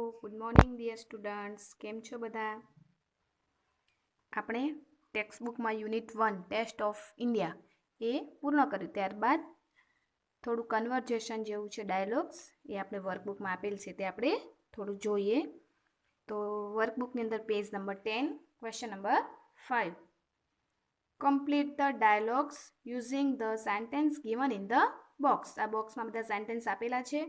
Good morning dear students. કેમ છો બધા? આપણે ટેક્સ્ટ બુકમાં યુનિટ 1 ટેસ્ટ ઓફ ઇન્ડિયા એ પૂર્ણ કર્યું. ત્યારબાદ થોડું કન્વર્ઝેશન જેવું છે, ડાયલોગ્સ, એ આપણે વર્કબુકમાં આપેલ છે તે આપણે થોડું જોઈએ. તો વર્કબુકની અંદર page number 10, question number 5. Complete the dialogues using the sentence given in the box. આ બોક્સમાં બધા સેન્ટેન્સ આપેલા છે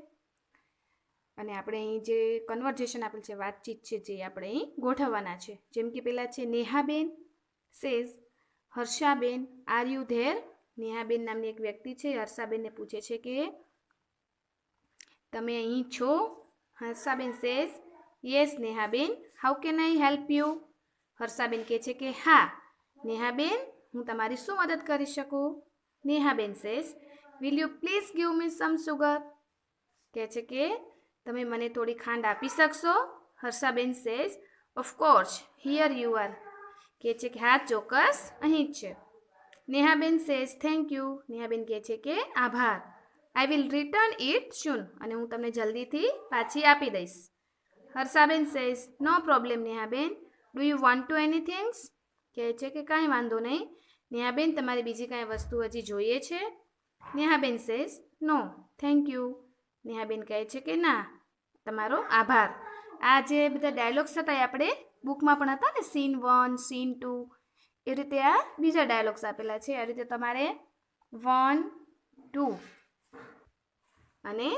અને આપણે અહીં જે કન્વર્ઝેશન આપેલ છે, વાતચીત છે, જે આપણે અહીં ગોઠવવાના છે. જેમ કે પહેલાં છે નેહાબેન સેઝ હર્ષાબેન આર યુ ધેર. નેહાબેન નામની એક વ્યક્તિ છે, હર્ષાબેનને પૂછે છે કે તમે અહીં છો. Harshaben says yes Nehaben, how can I help you. Harshaben કહે છે કે હા નેહાબેન, હું તમારી શું મદદ કરી શકું. નેહાબેન says will you please give me some sugar. કહે છે કે તમે મને થોડી ખાંડ આપી શકશો. હર્ષાબેન says of course here you are. કહે છે કે હા ચોક્કસ અહીં જ છે. નેહાબેન સેઝ થેન્ક યુ. નેહાબેન કહે છે કે આભાર. I will return it soon. અને હું તમને જલ્દીથી પાછી આપી દઈશ. હર્ષાબેન સેઝ નો પ્રોબ્લેમ નેહાબેન, do you want to anythings. કહે છે કે કાંઈ વાંધો નહીં નેહાબેન, તમારે બીજી કાંઈ વસ્તુ હજી જોઈએ છે. નેહાબેન સેઝ નો થેન્ક યુ. નેહાબેન કહે છે કે ના તમારો આભાર. આ જે બધા ડાયલોગ્સ હતા એ આપણે બુકમાં પણ હતા ને, સીન 1, સીન 2, એ રીતે આ બીજા ડાયલોગ્સ આપેલા છે. આ રીતે તમારે 1, 2 અને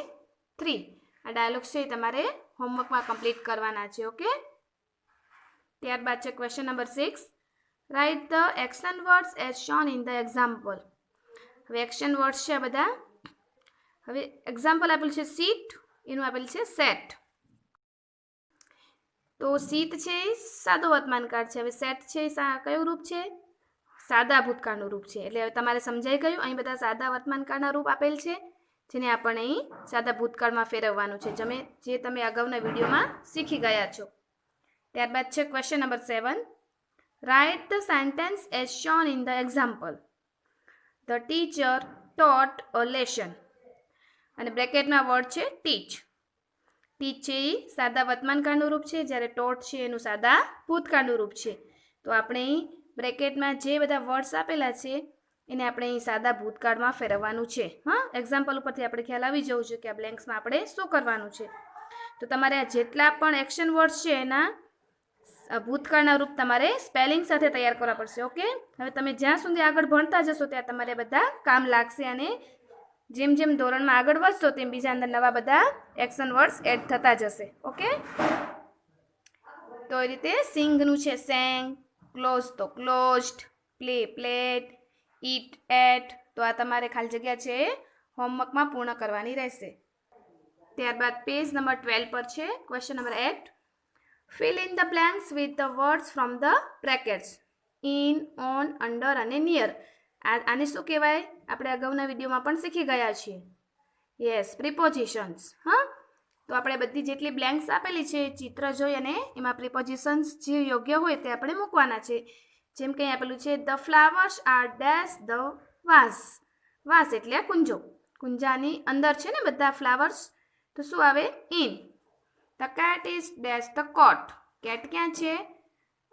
3 આ ડાયલોગ્સ છે એ તમારે હોમવર્કમાં કમ્પ્લીટ કરવાના છે. ઓકે. ત્યારબાદ છે question number 6. Write the action words as shown in the example. હવે એક્શન વર્ડ્સ છે આ બધા. હવે એક્ઝામ્પલ આપેલું છે સીટ, એનું આપેલું છે સેટ. તો સીટ છે એ સાદો વર્તમાનકાળ છે. હવે સેટ છે એ કયું રૂપ છે? સાદા ભૂતકાળનું રૂપ છે. એટલે હવે તમારે સમજાઈ ગયું. અહીં બધા સાદા વર્તમાનકાળના રૂપ આપેલ છે, જેને આપણે અહીં સાદા ભૂતકાળમાં ફેરવવાનું છે, જે તમે અગાઉના વિડીયોમાં શીખી ગયા છો. ત્યારબાદ છે question number 7. Write the sentence as shown in the example. The teacher taught a lesson. અને બ્રેકેટમાં વર્ડ છે ટીચ. ટીચ છે એ સાદા વર્તમાનકાળનું રૂપ છે, જ્યારે ટોટ છે એનું સાદા ભૂતકાળનું રૂપ છે. તો આપણે અહીં બ્રેકેટમાં જે બધા વર્ડ્સ આપેલા છે એને આપણે અહીં સાદા ભૂતકાળમાં ફેરવવાનું છે. હા, એક્ઝામ્પલ ઉપરથી આપણે ખ્યાલ આવી જવું છે કે આ બ્લેન્ક્સમાં આપણે શું કરવાનું છે. તો તમારે આ જેટલા પણ એક્શન વર્ડ્સ છે એના ભૂતકાળના રૂપ તમારે સ્પેલિંગ સાથે તૈયાર કરવા પડશે. ઓકે. હવે તમે જ્યાં સુધી આગળ ભણતા જશો ત્યાં તમારે બધા કામ લાગશે, અને જેમ જેમ ધોરણમાં આગળ વધશો તેમ બીજા અંદર નવા બધા એક્શન વર્ડ્સ એડ થતા જશે. ઓકે. તો એ રીતે સિંગનું છે સેંગ, ક્લોઝ તો closed, play played, eat ate. તો આ તમારે ખાલી જગ્યા છે હોમવર્કમાં પૂર્ણ કરવાની રહેશે. ત્યારબાદ પેજ નંબર 12 પર છે question number 8. Fill in the blanks with the words from the brackets. In, on, under અને નિયર. આને શું કહેવાય? આપણે અગાઉના વિડીયોમાં પણ શીખી ગયા છીએ. યસ, પ્રિપોઝિશન્સ. હા, તો આપણે બધી જેટલી બ્લેન્ક્સ આપેલી છે ચિત્ર જોઈ અને એમાં પ્રિપોઝિશન્સ જે યોગ્ય હોય તે આપણે મૂકવાના છે. જેમ કે આપેલું છે the flowers are dash the vase. Vase એટલે કુંજો. કુંજાની અંદર છે ને બધા ફ્લાવર્સ, તો શું આવે? In. The cat is dash the coat. Cat ક્યાં છે?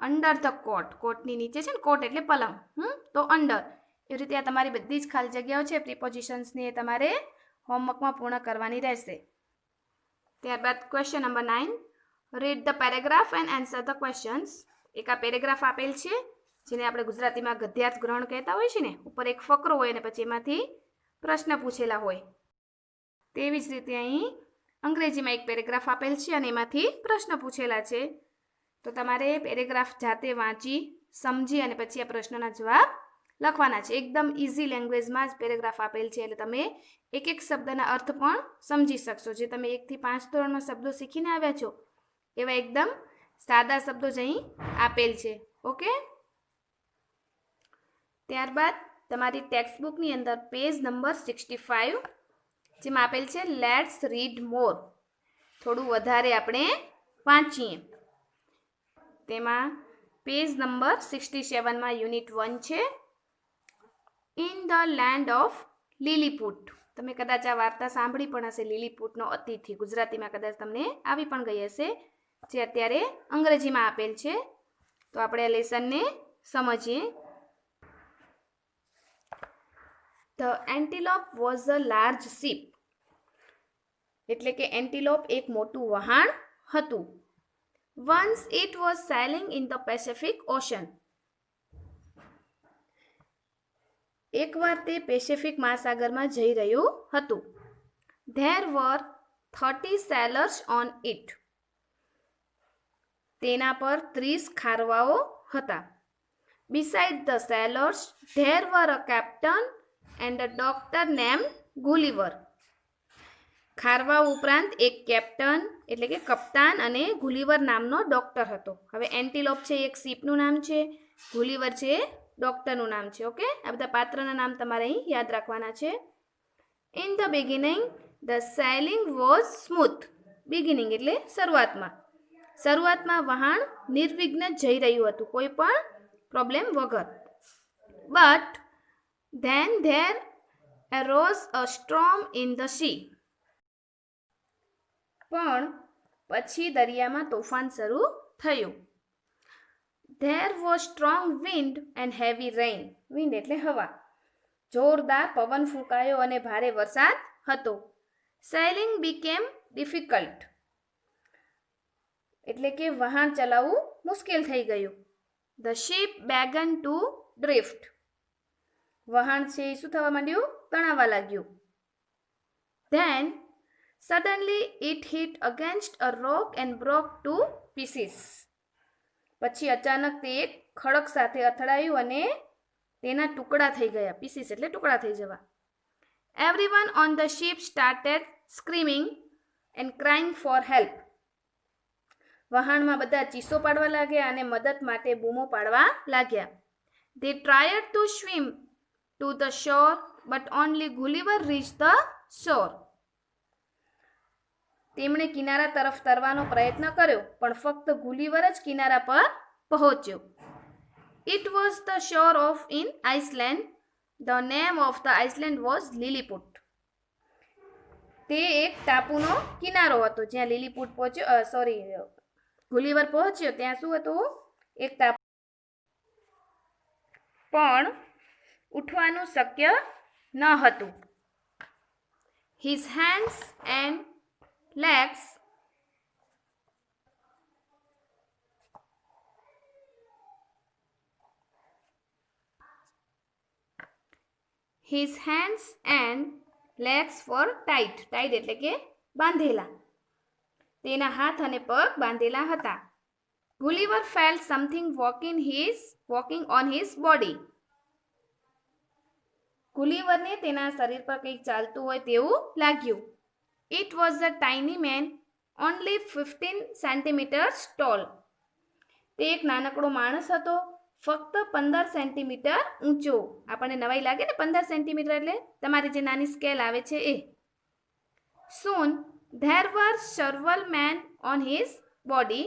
અંડર ધ કોટ. કોટની નીચે છે ને, કોટ એટલે પલંગ. તો અંડર. એ રીતે આ તમારી બધી જ ખાલી જગ્યાઓ છે પ્રિપોઝિશન્સની, એ તમારે હોમવર્કમાં પૂર્ણ કરવાની રહેશે. ત્યારબાદ question number 9. Read the paragraph and answer the questions. એક આ પેરેગ્રાફ આપેલ છે, જેને આપણે ગુજરાતીમાં ગદ્યાર્થ ગ્રહણ કહેતા હોય છે ને. ઉપર એક ફકરો હોય અને પછી એમાંથી પ્રશ્ન પૂછેલા હોય. તેવી જ રીતે અહીં અંગ્રેજીમાં એક પેરેગ્રાફ આપેલ છે અને એમાંથી પ્રશ્ન પૂછેલા છે. તો તમારે પેરેગ્રાફ જાતે વાંચી સમજી અને પછી આ પ્રશ્નના જવાબ લખવાના છે. એકદમ ઇઝી લેંગ્વેજમાં જ પેરેગ્રાફ આપેલ છે, એટલે તમે એક એક શબ્દના અર્થ પણ સમજી શકશો. જે તમે 1 થી 5 ધોરણમાં શબ્દો શીખીને આવ્યા છો એવા એકદમ સાદા શબ્દો જ અહીં આપેલ છે. ઓકે. ત્યારબાદ તમારી ટેક્સ્ટ બુકની અંદર પેજ નંબર 65, જેમાં આપેલ છે લેટ્સ રીડ મોર. થોડું વધારે આપણે વાંચીએ. તેમાં પેજ નંબર 67માં યુનિટ 1 છે in the land of Lilliput. તમે કદાચ આ વાર્તા સાંભળી પણ હશે, લીલીપુટનો અતિથિ. ગુજરાતીમાં કદાચ તમને આવી પણ ગઈ હશે, જે અત્યારે અંગ્રેજીમાં આપેલ છે. તો આપણે આ લેસનને સમજીએ. The Antelope was a large ship. એટલે કે એન્ટીલોપ એક મોટું વહાણ હતું. Once it was sailing in the Pacific Ocean. એકવાર તે પેસિફિક મહાસાગરમાં જઈ રહ્યું હતું. There were 30 sailors on it. તેના પર 30 ખારવાઓ હતા. Beside the sailors there were a captain and a doctor named Gulliver. ખારવા ઉપરાંત એક કેપ્ટન એટલે કે કપ્તાન અને ગુલિવર નામનો ડોક્ટર હતો. હવે એન્ટીલોપ છે એક શીપનું નામ છે, ગુલિવર છે ડોક્ટરનું નામ છે. ઓકે, આ બધા પાત્રના નામ તમારે અહીં યાદ રાખવાના છે. In the beginning the selling was smooth. Beginning એટલે શરૂઆતમાં વહાણ નિર્વિઘ્ન જઈ રહ્યું હતું, કોઈ પણ પ્રોબ્લેમ વગર. But then there arose a storm in the sea. પણ પછી દરિયામાં તોફાન શરૂ થયું. There was strong wind and heavy rain. Wind એટલે હવા. જોરદાર પવન ફૂંકાયો અને ભારે વરસાદ હતો. Sailing became difficult. એટલે કે વહાણ ચલાવવું મુશ્કેલ થઈ ગયું. The ship began to drift. વહાણ છે શું થવા માંડ્યું? તણાવા લાગ્યું. Then suddenly it hit against a rock and broke to pieces. પછી અચાનક તે એક ખડક સાથે અથડાયું અને તેના ટુકડા થઈ ગયા. પીસીસ એટલે ટુકડા થઈ જવા. Everyone on the ship started screaming and crying for help. વહાણમાં બધા ચીસો પાડવા લાગ્યા અને મદદ માટે બૂમો પાડવા લાગ્યા. They tried to swim to the shore, but only Gulliver reached the shore. તેમણે કિનારા તરફ તરવાનો પ્રયત્ન કર્યો, પણ ફક્ત ગુલિવર જ કિનારા પર પહોંચ્યો. It was the shore of in Iceland. The name of the Iceland was Lilliput. તે એક ટાપુનો કિનારો હતો જ્યાં લીલીપુટ ગુલિવર પહોંચ્યો. ત્યાં શું હતું? એક ટાપુ. પણ ઉઠવાનું શક્ય ન હતું. His hands and legs were tied. Tied એટલે કે બાંધેલા. તેના હાથ અને પગ બાંધેલા હતા. Gulliver felt something walking on his body. ગુલિવરને તેના શરીર પર કંઈક ચાલતું હોય તેવું લાગ્યું. It was a tiny man, only 15 centimeters tall. તે એક નાનકડો માણસ હતો, ફક્ત 15 સેન્ટીમીટર ઊંચો. આપણને નવાઈ લાગે ને, 15 સેન્ટીમીટર એટલે તમારી જે નાની સ્કેલ આવે છે એ. Soon there were several men on his body.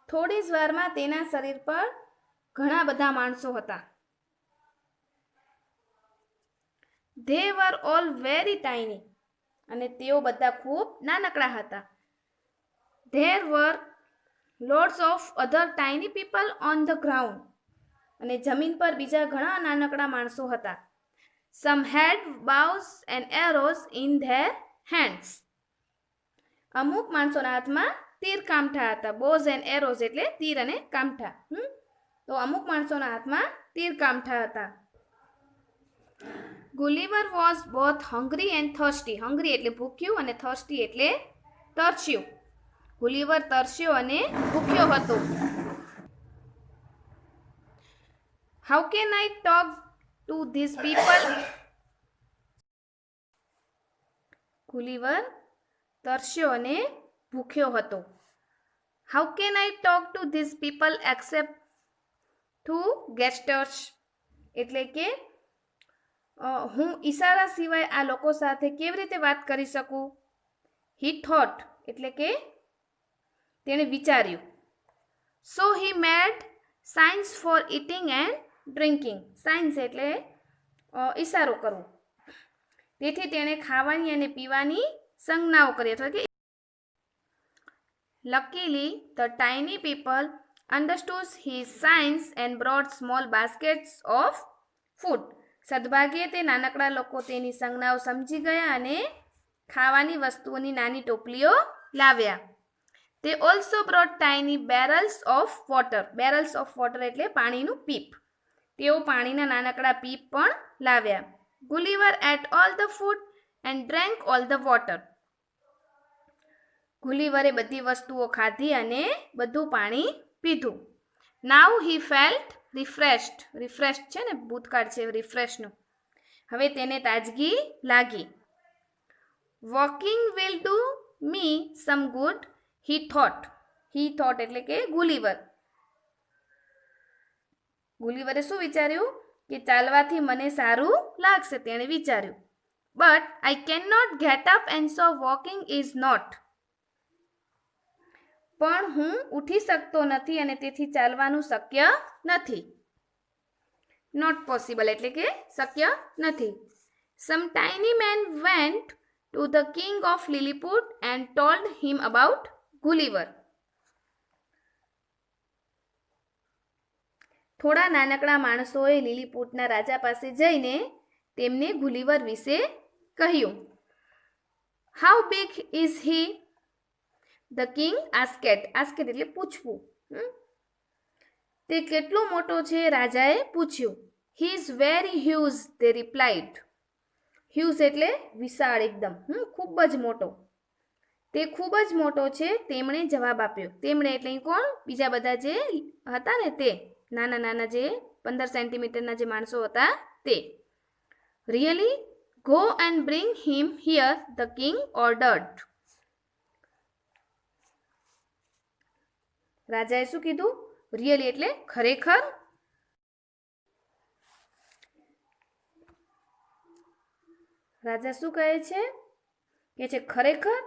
થોડી જ વારમાં તેના શરીર પર ઘણા બધા માણસો હતા. They were all very tiny. અને તેઓ બધા ખૂબ નાનકડા હતા. There were lots of other tiny people on the ground. અને જમીન પર બીજા ઘણા નાનકડા માણસો હતા. Some had bows and arrows in their hands. અમુક માણસોના હાથમાં તીર કામઠા હતા. બોઝ એન્ડ એરોઝ એટલે તીર અને કામઠા. તો અમુક માણસોના હાથમાં તીર કામઠા હતા. Gulliver was both hungry and thirsty. Hungry એટલે ભૂખ્યું અને thirsty એટલે તરસ્યું. ગુલિવર તરસ્યો અને ભૂખ્યો હતો. How can I talk to these people? ગુલિવર તરસ્યો અને ભૂખ્યો હતો. How can I talk to these people except through gestures? એટલે કે હું ઈશારા સિવાય આ લોકો સાથે કેવી રીતે વાત કરી શકું? He thought એટલે કે તેણે વિચાર્યું. So he made signs for eating and drinking. Science એટલે ઈશારો કરવો. તેથી તેણે ખાવાની અને પીવાની સંજ્ઞાઓ કરી અથવા કે luckily the tiny people understood his signs and brought small baskets of food. સદભાગ્યે તે નાનકડા લોકો તેની સંજ્ઞાઓ સમજી ગયા અને ખાવાની વસ્તુઓની નાની ટોપલીઓ લાવ્યા. તે also brought tiny barrels of water. Barrels of water એટલે પાણીનું પીપ. તેઓ પાણીના નાનકડા પીપ પણ લાવ્યા. Gulliver ate all the food and drank all the water. ગુલિવરે બધી વસ્તુઓ ખાધી અને બધું પાણી પીધું. નાઉ હી ફેલ્ટ રિફ્રેશ્ડ. રિફ્રેશ્ડ છે ને, ભૂતકાળ છે રિફ્રેશનું. હવે તેને તાજગી લાગી. Walking will do me sum good he thought. He thought એટલે કે ગુલિવર. ગુલિવરે શું વિચાર્યું કે ચાલવાથી મને સારું લાગશે, તેણે વિચાર્યું. But I can not get up and so walking is not. પણ હું ઉઠી શકતો નથી અને તેથી ચાલવાનું શક્ય નથી. નોટ પોસિબલ એટલે કે શક્ય નથી. Some tiny men went to the king of Lilliput and told him about Gulliver. થોડા નાનકડા માણસોએ લીલીપુટના રાજા પાસે જઈને તેમને ગુલિવર વિશે કહ્યું. How big is he? The king asked. Asked એટલે પૂછવું. તે કેટલો મોટો છે? રાજાએ પૂછ્યું. હી ઇઝ વેરી હ્યુઝ, તે રિપ્લાઇડ. હ્યુઝ એટલે વિશાળ એકદમ, ખૂબ જ મોટો. તે ખૂબ જ મોટો છે, તેમણે જવાબ આપ્યો. તેમણે એટલે કોણ? બીજા બધા જે હતા ને તે નાના નાના જે 15 સેન્ટીમીટરના જે માણસો હતા તે. Really? Go and bring him here, the king ordered. રાજાએ શું કીધું? રિયલી એટલે ખરેખર. રાજા શું કહે છે? કે છે ખરેખર?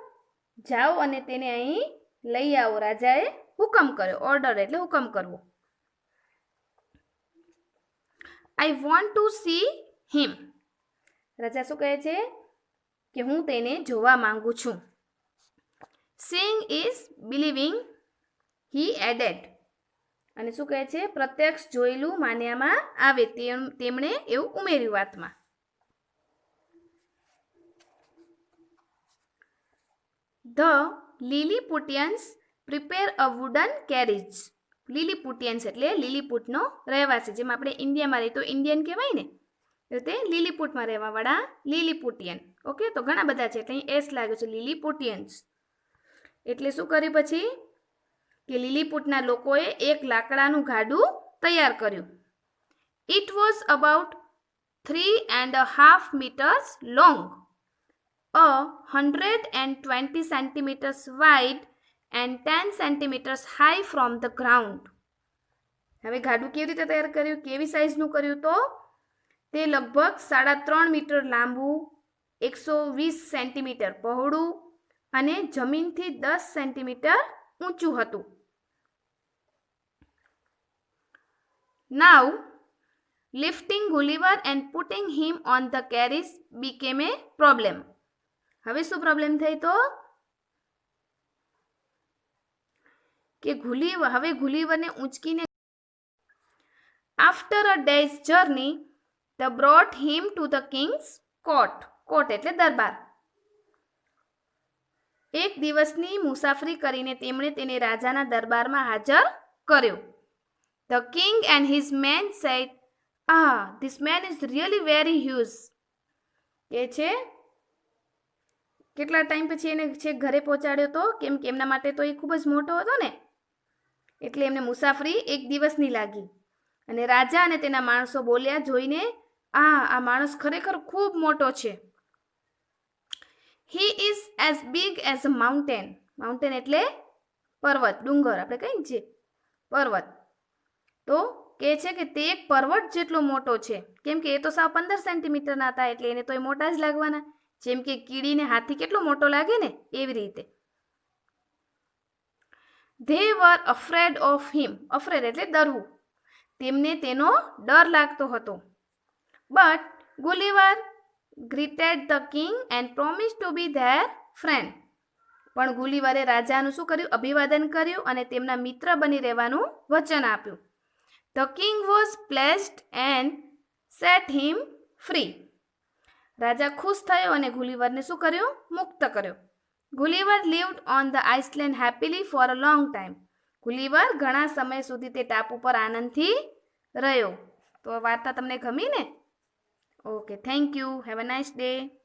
જાઓ અને તેને અહીં લઈ આવો. રાજાએ હુકમ કર્યો. ઓર્ડર એટલે હુકમ કરવો. I want to see him. રાજા શું કહે છે? કે હું તેને જોવા માંગુ છું. Seeing is believing, he added. અને શું કહે છે? પ્રત્યક્ષ જોયેલું માન્યામાં આવે. તેમણે એવું ઉમેર્યું વાતમાં. The Lilliputians prepare a wooden carriage. Lilliputians એટલે લીલીપુટનો રહેવાસી. જેમ આપણે ઇન્ડિયામાં રહીએ તો ઇન્ડિયન કહેવાય ને, એ રીતે લીલીપુટમાં રહેવાવાળા લીલીપુટિયન. ઓકે, તો ઘણા બધા છે એટલે અહીં એસ લાગ્યો છે, લીલીપુટિયન્સ. એટલે શું કર્યું પછી? કે લીલીપુટના લોકોએ એક લાકડાનું ગાડું તૈયાર કર્યું. It was about 3.5 meters long, 120 centimeters wide and 10 centimeters high from the ground. હવે ગાડું કેવી રીતે તૈયાર કર્યું? કેવી સાઇઝનું કર્યું? તો તે લગભગ 3.5 મીટર લાંબુ, 120 સેન્ટીમીટર પહોળું અને જમીનથી 10 સેન્ટીમીટર ઊંચું હતું. Now, lifting Gulliver and putting him on the carriage became a problem. હવે શું પ્રોબ્લેમ થઈ? તો કે હવે ગુલિવરને ઊંચકીને after a day's journey the brought him to the king's court. Court એટલે દરબાર. એક દિવસની મુસાફરી કરીને તેમણે તેને રાજાના દરબારમાં હાજર કર્યો. The king and his men said, this man is really very huge. કે છે કેટલા ટાઈમ પછી એને છેક ઘરે પહોંચાડ્યો તો, કેમ કે એમના માટે તો એ ખૂબ જ મોટો હતો ને, એટલે એમને મુસાફરી એક દિવસની લાગી. અને રાજા અને તેના માણસો બોલ્યા જોઈને, આ માણસ ખરેખર ખૂબ મોટો છે. He is as big as a mountain. Mountain એટલે પર્વત, ડુંગર આપણે કહીએ છીએ પર્વત. તો કહે છે કે તે એક પર્વત જેટલો મોટો છે. કેમ કે એ તો સાવ 15 સેન્ટીમીટરના હતા, એટલે એને તો એ મોટા જ લાગવાના. જેમ કે કીડીને હાથી કેટલો મોટો લાગે ને, એવી રીતે. They were afraid of him. Afraid એટલે ડરવું. તેમને તેનો ડર લાગતો હતો. But Gulliver greeted the king and promise to be their friend. પણ ગુલીવરે રાજાનું શું કર્યું? અભિવાદન કર્યું અને તેમના મિત્ર બની રહેવાનું વચન આપ્યું. The king was pleased and set him free. રાજા ખુશ થયો અને ગુલીવરને શું કર્યું? મુક્ત કર્યો. Gulliver lived on the island happily for a long time. ગુલીવર ઘણા સમય સુધી તે ટાપુ પર આનંદથી રહ્યો. તો વાર્તા તમને ગમી ને? Okay, thank you. Have a nice day.